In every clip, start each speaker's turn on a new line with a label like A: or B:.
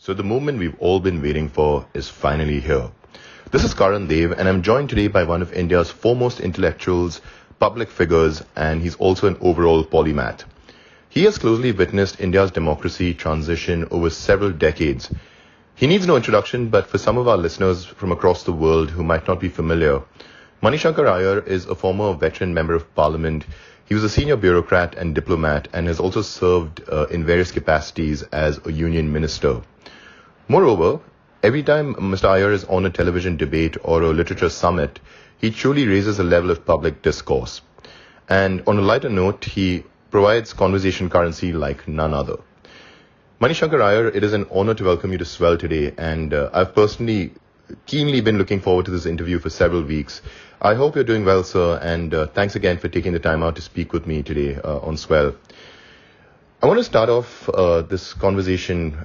A: So the moment we've all been waiting for is finally here. This is Karan Dev, and I'm joined today by one of India's foremost intellectuals, public figures, and he's also an overall polymath. He has closely witnessed India's democracy transition over several decades. He needs no introduction, but for some of our listeners from across the world who might not be familiar, Mani Shankar Aiyar is a former veteran member of parliament. He was a senior bureaucrat and diplomat and has also served in various capacities as a union minister. Moreover, every time Mr. Aiyar is on a television debate or a literature summit, he truly raises a level of public discourse. And on a lighter note, he provides conversation currency like none other. Mani Shankar Aiyar, it is an honor to welcome you to Swell today, and I've personally keenly been looking forward to this interview for several weeks. I hope you're doing well, sir, and thanks again for taking the time out to speak with me today on Swell. I want to start off this conversation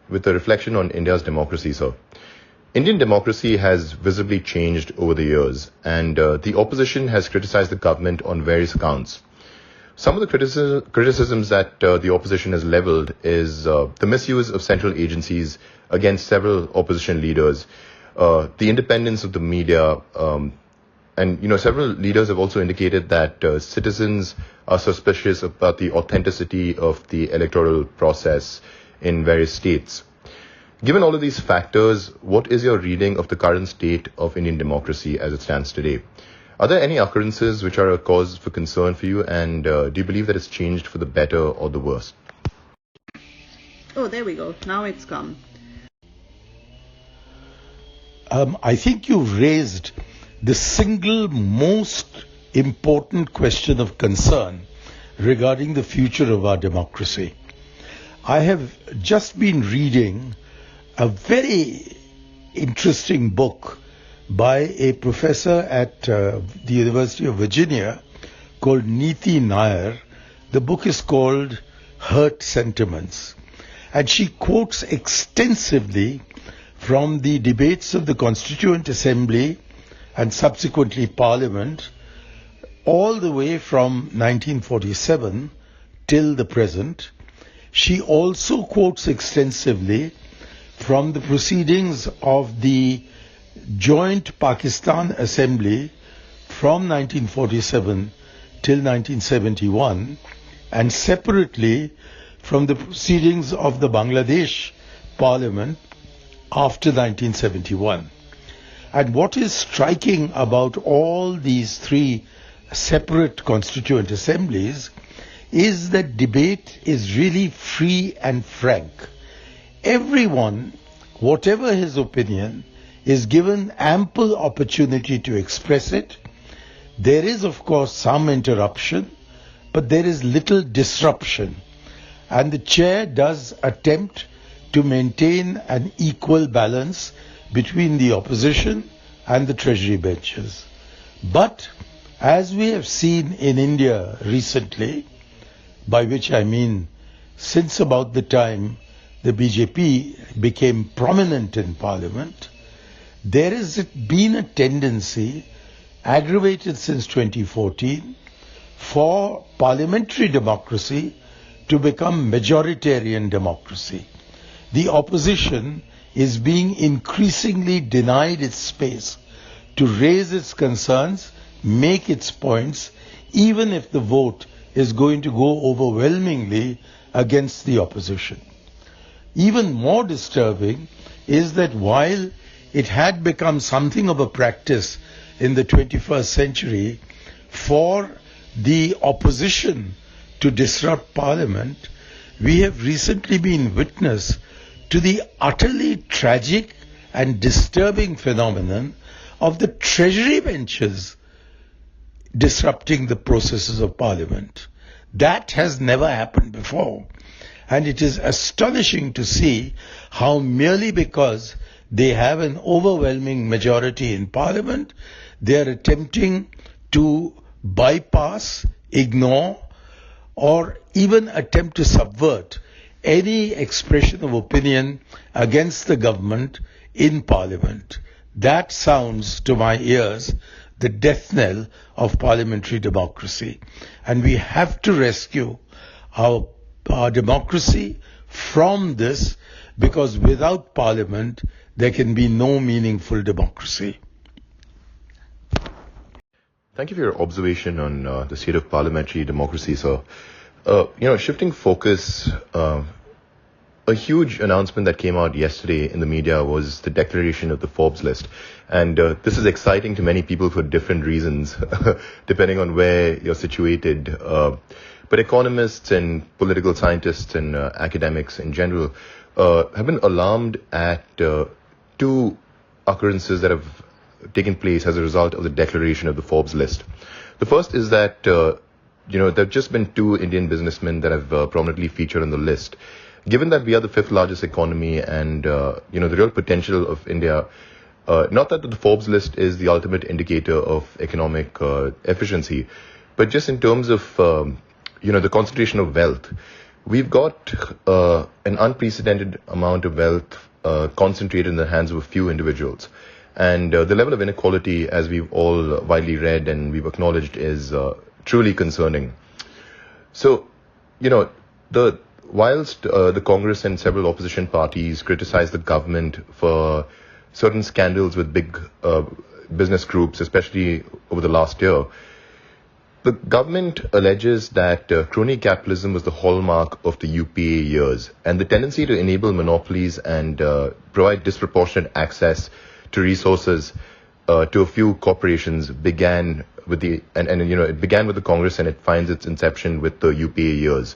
A: with a reflection on India's democracy, sir. Indian democracy has visibly changed over the years, and the opposition has criticized the government on various accounts. Some of the criticisms that the opposition has leveled is the misuse of central agencies against several opposition leaders, the independence of the media, and several leaders have also indicated that citizens are suspicious about the authenticity of the electoral process in various states. Given all of these factors, what is your reading of the current state of Indian democracy as it stands today? Are there any occurrences which are a cause for concern for you, and do you believe that it's changed for the better or the worse?
B: Oh, there we go. Now it's come.
C: I think you've raised the single most important question of concern regarding the future of our democracy. I have just been reading a very interesting book by a professor at the University of Virginia called Neeti Nair. The book is called Hurt Sentiments, and she quotes extensively from the debates of the Constituent Assembly and subsequently Parliament all the way from 1947 till the present. She also quotes extensively from the proceedings of the Joint Pakistan Assembly from 1947 till 1971, and separately from the proceedings of the Bangladesh Parliament after 1971. And what is striking about all these three separate constituent assemblies is that debate is really free and frank. Everyone, whatever his opinion, is given ample opportunity to express it. There is, of course, some interruption, but there is little disruption. And the chair does attempt to maintain an equal balance between the opposition and the treasury benches. But as we have seen in India recently, by which I mean since about the time the BJP became prominent in Parliament, there has been a tendency, aggravated since 2014, for parliamentary democracy to become majoritarian democracy. The opposition is being increasingly denied its space to raise its concerns, make its points, even if the vote is going to go overwhelmingly against the opposition. Even more disturbing is that while it had become something of a practice in the 21st century for the opposition to disrupt Parliament, we have recently been witness to the utterly tragic and disturbing phenomenon of the treasury benches disrupting the processes of Parliament. That has never happened before. And it is astonishing to see how merely because they have an overwhelming majority in Parliament, they are attempting to bypass, ignore, or even attempt to subvert any expression of opinion against the government in Parliament. That sounds to my ears the death knell of parliamentary democracy. And we have to rescue our democracy from this because without parliament, there can be no meaningful democracy.
A: Thank you for your observation on the state of parliamentary democracy, sir. Shifting focus, a huge announcement that came out yesterday in the media was the declaration of the Forbes list. And this is exciting to many people for different reasons, depending on where you're situated. But economists and political scientists and academics in general have been alarmed at two occurrences that have taken place as a result of the declaration of the Forbes list. The first is that, there have just been two Indian businessmen that have prominently featured on the list. Given that we are the fifth largest economy and, the real potential of India, not that the Forbes list is the ultimate indicator of economic efficiency, but just in terms of, the concentration of wealth, we've got an unprecedented amount of wealth concentrated in the hands of a few individuals. And the level of inequality, as we've all widely read and we've acknowledged, is truly concerning. So, whilst the Congress and several opposition parties criticize the government for certain scandals with big business groups, especially over the last year, the government alleges that crony capitalism was the hallmark of the UPA years, and the tendency to enable monopolies and provide disproportionate access to resources to a few corporations began with it began with the Congress, and it finds its inception with the UPA years.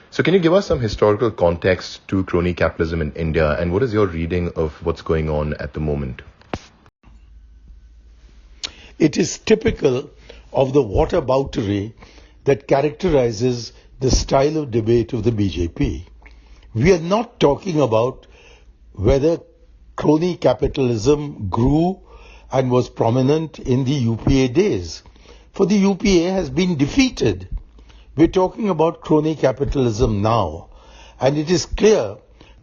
A: So can you give us some historical context to crony capitalism in India, and what is your reading of what's going on at the moment?
C: It is typical of the whataboutery that characterizes the style of debate of the BJP. We are not talking about whether crony capitalism grew and was prominent in the UPA days, for the UPA has been defeated. We're talking about crony capitalism now, and it is clear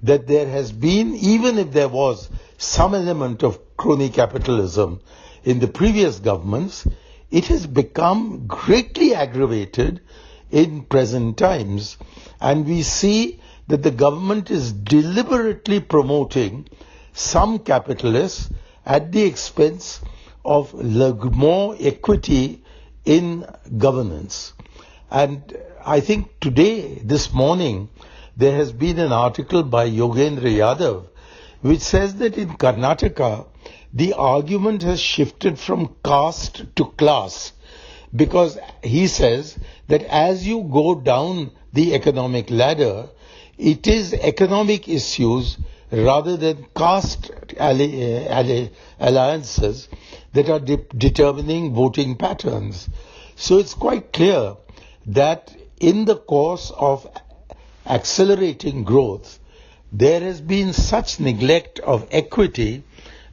C: that there has been, even if there was some element of crony capitalism in the previous governments, it has become greatly aggravated in present times, and we see that the government is deliberately promoting some capitalists at the expense of more equity in governance. And I think today, this morning, there has been an article by Yogendra Yadav which says that in Karnataka, the argument has shifted from caste to class, because he says that as you go down the economic ladder, it is economic issues rather than caste alliances that are determining voting patterns. So it's quite clear that in the course of accelerating growth, there has been such neglect of equity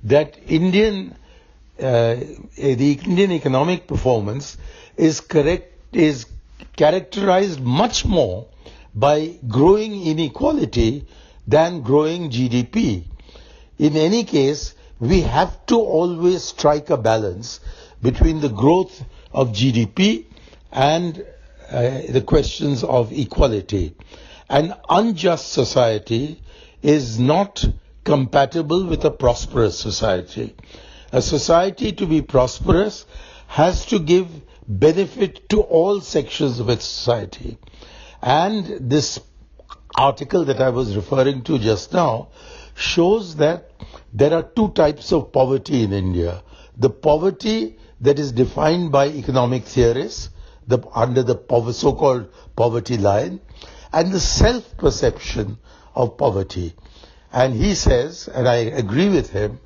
C: that the Indian economic performance is characterized much more by growing inequality than growing GDP. In any case, we have to always strike a balance between the growth of GDP and the questions of equality. An unjust society is not compatible with a prosperous society. A society to be prosperous has to give benefit to all sections of its society. And this article that I was referring to just now shows that there are two types of poverty in India. The poverty that is defined by economic theorists under the so-called poverty line, and the self-perception of poverty. And he says, and I agree with him,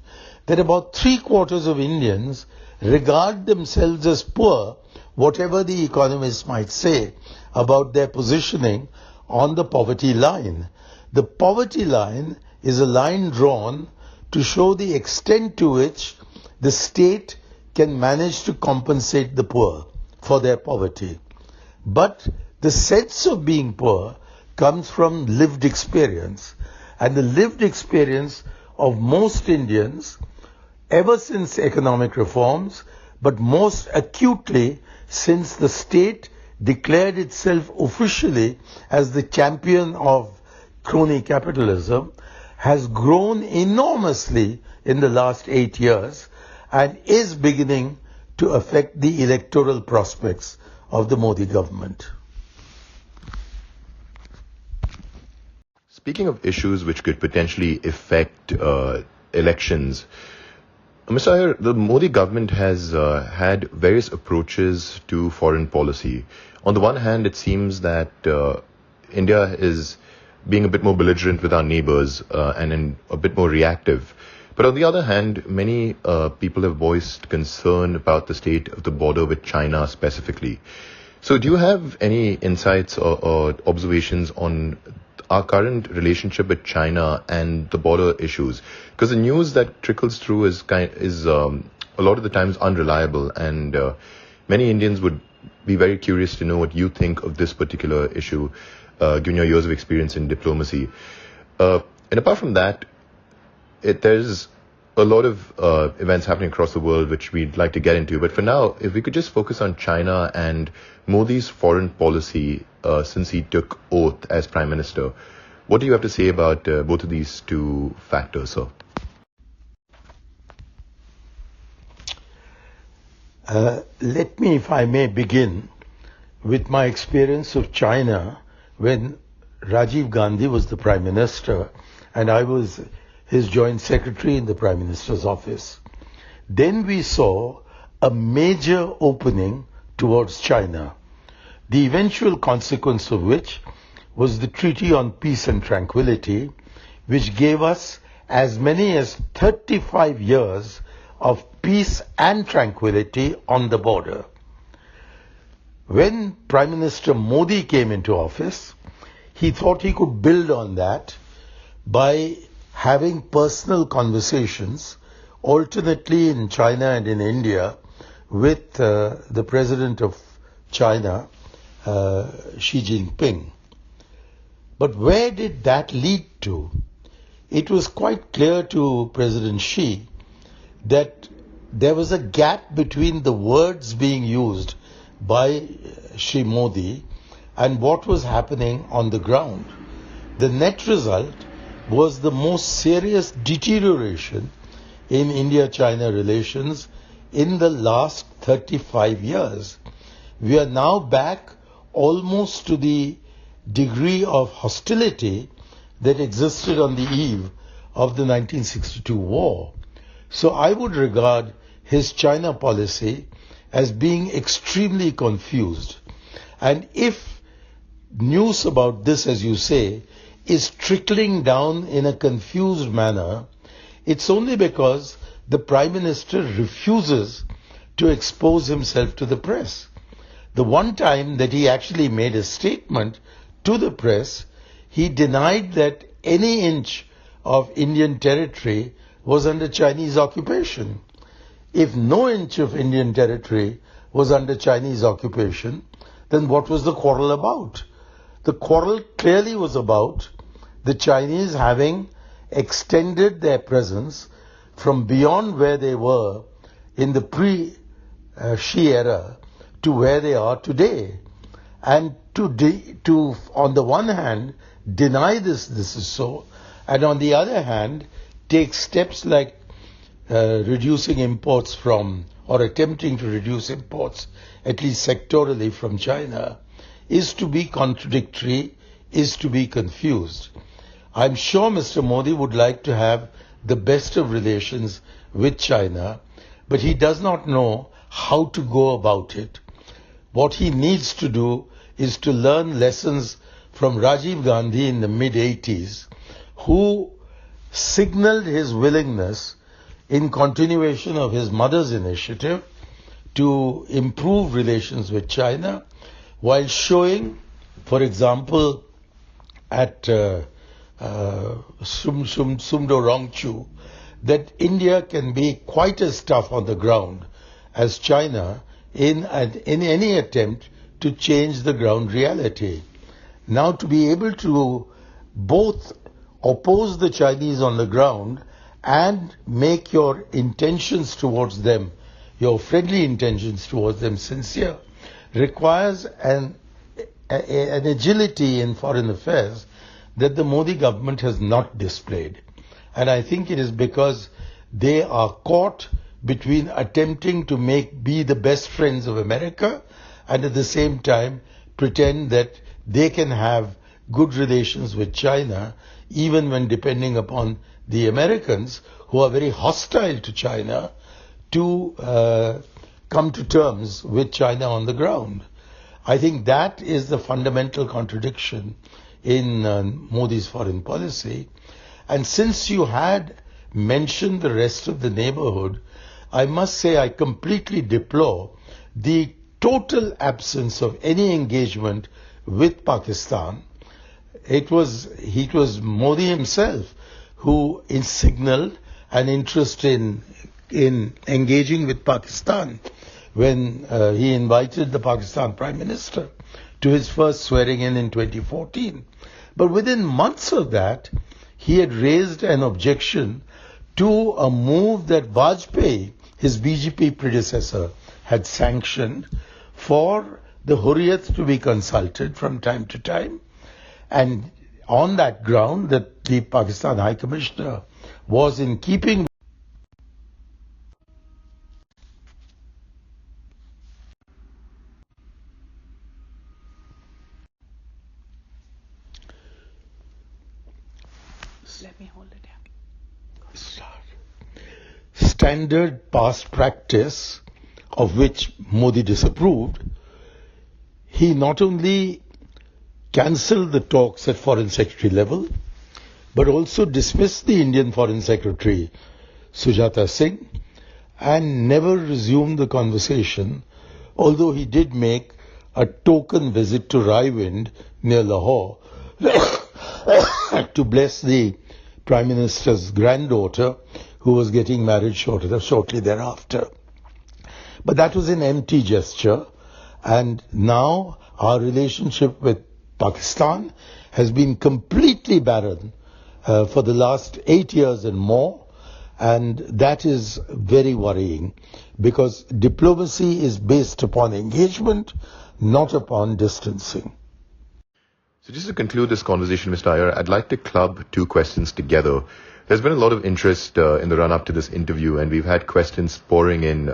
C: that about 3/4 of Indians regard themselves as poor, whatever the economists might say about their positioning on the poverty line. The poverty line is a line drawn to show the extent to which the state can manage to compensate the poor for their poverty. But the sense of being poor comes from lived experience, and the lived experience of most Indians ever since economic reforms, but most acutely since the state declared itself officially as the champion of crony capitalism, has grown enormously in the last 8 years and is beginning to affect the electoral prospects of the Modi government.
A: Speaking of issues which could potentially affect elections, Mr. Iyer, the Modi government has had various approaches to foreign policy. On the one hand, it seems that India is being a bit more belligerent with our neighbors and a bit more reactive. But on the other hand, many people have voiced concern about the state of the border with China specifically. So do you have any insights or observations on our current relationship with China and the border issues? Because the news that trickles through is a lot of the times unreliable, and many Indians would be very curious to know what you think of this particular issue, given your years of experience in diplomacy. And apart from that, there's a lot of events happening across the world which we'd like to get into. But for now, if we could just focus on China and Modi's foreign policy since he took oath as Prime Minister. What do you have to say about both of these two factors, sir?
C: Let me, if I may, begin with my experience of China when Rajiv Gandhi was the Prime Minister and I was his Joint Secretary in the Prime Minister's office. Then we saw a major opening towards China, the eventual consequence of which was the Treaty on Peace and Tranquility, which gave us as many as 35 years of peace and tranquility on the border. When Prime Minister Modi came into office, he thought he could build on that by having personal conversations alternately in China and in India with the President of China, Xi Jinping. But where did that lead to? It was quite clear to President Xi that there was a gap between the words being used by Shri Modi and what was happening on the ground. The net result was the most serious deterioration in India-China relations in the last 35 years. We are now back almost to the degree of hostility that existed on the eve of the 1962 war. So I would regard his China policy as being extremely confused. And if news about this, as you say, is trickling down in a confused manner, it's only because the Prime Minister refuses to expose himself to the press. The one time that he actually made a statement to the press, he denied that any inch of Indian territory was under Chinese occupation. If no inch of Indian territory was under Chinese occupation, then what was the quarrel about? The quarrel clearly was about the Chinese having extended their presence from beyond where they were in the pre-Xi era to where they are today. And to on the one hand, deny this is so, and on the other hand, take steps like reducing imports from, or attempting to reduce imports, at least sectorally from China, is to be contradictory, is to be confused. I'm sure Mr. Modi would like to have the best of relations with China, but he does not know how to go about it. What he needs to do is to learn lessons from Rajiv Gandhi in the mid-80s, who signaled his willingness in continuation of his mother's initiative to improve relations with China, while showing, for example, at Sumdo Rongchu, that India can be quite as tough on the ground as China in any attempt to change the ground reality. Now, to be able to both oppose the Chinese on the ground and make your intentions towards them, your friendly intentions towards them, sincere, requires an agility in foreign affairs that the Modi government has not displayed. And I think it is because they are caught between attempting to be the best friends of America and at the same time pretend that they can have good relations with China even when depending upon the Americans, who are very hostile to China, to come to terms with China on the ground. I think that is the fundamental contradiction in Modi's foreign policy. And since you had mentioned the rest of the neighborhood, I must say I completely deplore the total absence of any engagement with Pakistan. It was Modi himself who signaled an interest in engaging with Pakistan when he invited the Pakistan Prime Minister to his first swearing in 2014. But within months of that, he had raised an objection to a move that Vajpayee, his BJP predecessor, had sanctioned for the Hurriyat to be consulted from time to time. And on that ground that the Pakistan High Commissioner was in keeping
B: Let me hold it here.
C: standard past practice of which Modi disapproved, he not only cancelled the talks at Foreign Secretary level, but also dismissed the Indian Foreign Secretary Sujata Singh and never resumed the conversation, although he did make a token visit to Raiwind near Lahore to bless the Prime Minister's granddaughter, who was getting married shortly thereafter. But that was an empty gesture, and now our relationship with Pakistan has been completely barren for the last 8 years and more, and that is very worrying because diplomacy is based upon engagement, not upon distancing.
A: So just to conclude this conversation, Mr. Aiyar, I'd like to club two questions together. There's been a lot of interest in the run-up to this interview, and we've had questions pouring in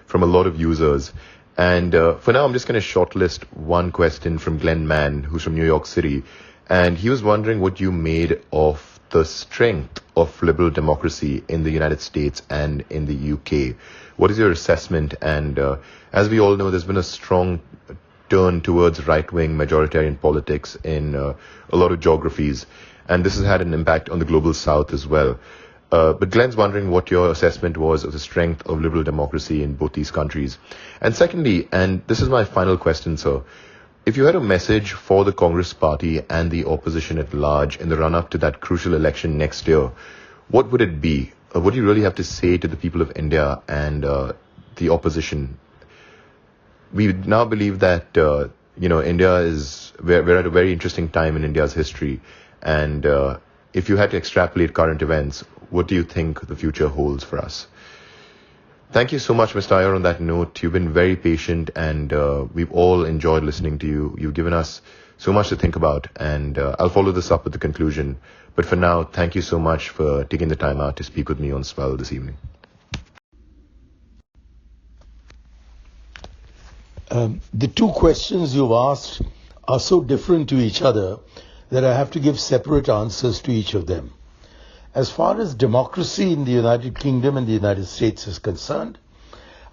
A: from a lot of users. And for now, I'm just going to shortlist one question from Glenn Mann, who's from New York City. And he was wondering what you made of the strength of liberal democracy in the United States and in the UK. What is your assessment? And as we all know, there's been a strong turn towards right-wing majoritarian politics in a lot of geographies. And this has had an impact on the global south as well. But Glenn's wondering what your assessment was of the strength of liberal democracy in both these countries. And secondly, and this is my final question, sir, if you had a message for the Congress party and the opposition at large in the run-up to that crucial election next year, what would it be? What do you really have to say to the people of India and the opposition? We now believe that, India we're at a very interesting time in India's history. And if you had to extrapolate current events, what do you think the future holds for us? Thank you so much, Mr. Aiyar, on that note. You've been very patient and we've all enjoyed listening to you. You've given us so much to think about, and I'll follow this up with the conclusion. But for now, thank you so much for taking the time out to speak with me on Swell this evening.
C: The two questions you've asked are so different to each other that I have to give separate answers to each of them. As far as democracy in the United Kingdom and the United States is concerned,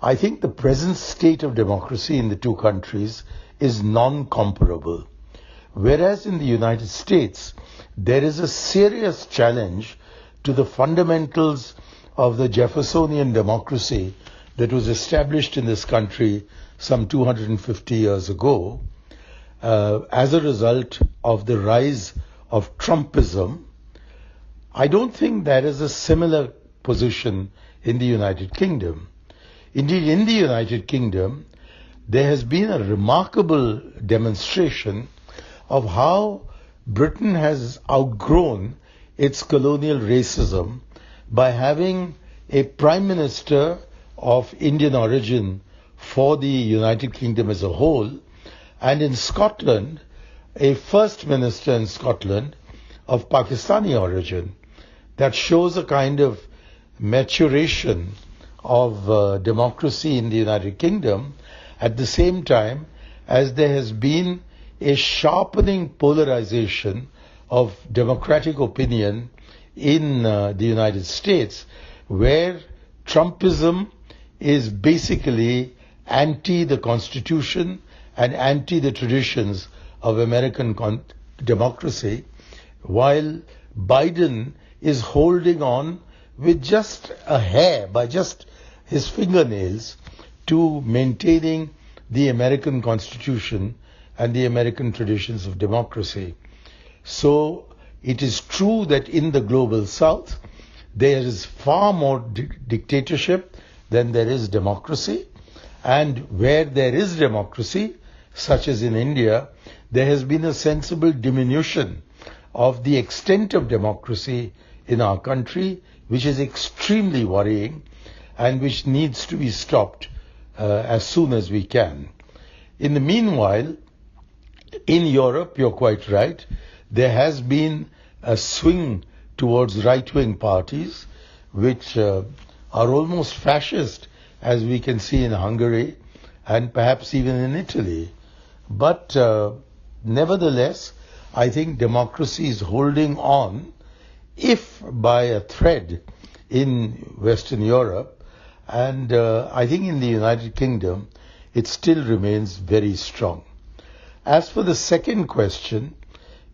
C: I think the present state of democracy in the two countries is non-comparable. Whereas in the United States, there is a serious challenge to the fundamentals of the Jeffersonian democracy that was established in this country some 250 years ago, as a result of the rise of Trumpism. I don't think there is a similar position in the United Kingdom. Indeed, in the United Kingdom, there has been a remarkable demonstration of how Britain has outgrown its colonial racism by having a Prime Minister of Indian origin for the United Kingdom as a whole, and in Scotland, a First Minister in Scotland of Pakistani origin. that shows a kind of maturation of democracy in the United Kingdom, at the same time as there has been a sharpening polarization of democratic opinion in the United States, where Trumpism is basically anti the Constitution and anti the traditions of American democracy, while Biden is holding on with just a hair, by just his fingernails, to maintaining the American Constitution and the American traditions of democracy. So it is true that in the global South, there is far more dictatorship than there is democracy. And where there is democracy, such as in India, there has been a sensible diminution of the extent of democracy in our country, which is extremely worrying and which needs to be stopped as soon as we can. In the meanwhile, in Europe, you're quite right, there has been a swing towards right-wing parties, which are almost fascist, as we can see in Hungary and perhaps even in Italy. But nevertheless, I think democracy is holding on, if by a thread, in Western Europe, and I think in the United Kingdom, it still remains very strong. As for the second question,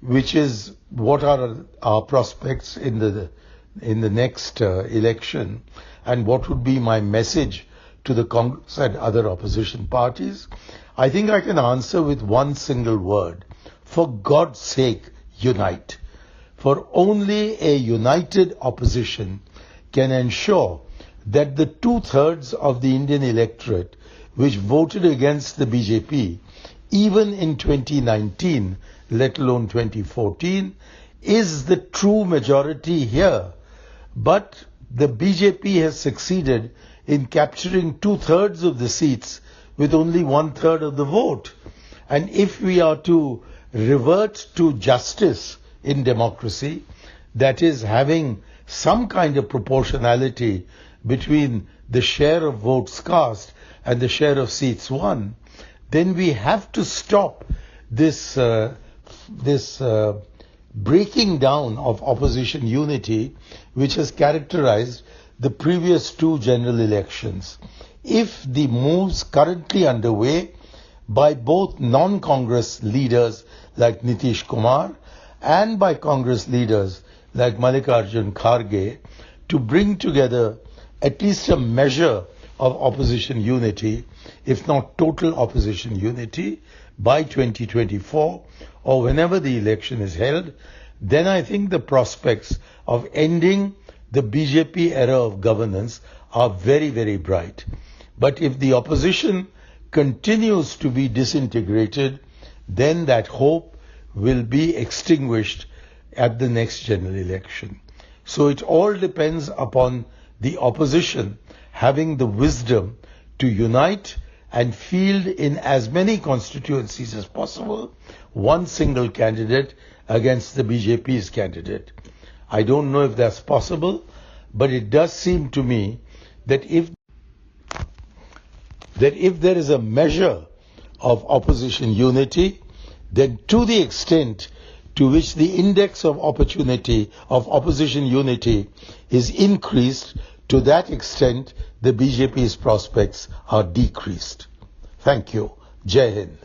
C: which is what are our prospects in the next election, and what would be my message to the Congress and other opposition parties, I think I can answer with one single word: for God's sake, unite. For only a united opposition can ensure that the 2/3 of the Indian electorate which voted against the BJP, even in 2019, let alone 2014, is the true majority here. But the BJP has succeeded in capturing 2/3 of the seats with only 1/3 of the vote. And if we are to revert to justice in democracy, that is having some kind of proportionality between the share of votes cast and the share of seats won, then we have to stop this breaking down of opposition unity which has characterized the previous two general elections. If the moves currently underway by both non-Congress leaders like Nitish Kumar and by Congress leaders like Mallikarjun Kharge to bring together at least a measure of opposition unity, if not total opposition unity, by 2024 or whenever the election is held, then I think the prospects of ending the BJP era of governance are very, very bright. But if the opposition continues to be disintegrated, then that hope will be extinguished at the next general election. So it all depends upon the opposition having the wisdom to unite and field in as many constituencies as possible one single candidate against the BJP's candidate. I don't know if that's possible, but it does seem to me that if there is a measure of opposition unity, then to the extent to which the index of opportunity of opposition unity is increased, to that extent the BJP's prospects are decreased. Thank you. Jai Hind.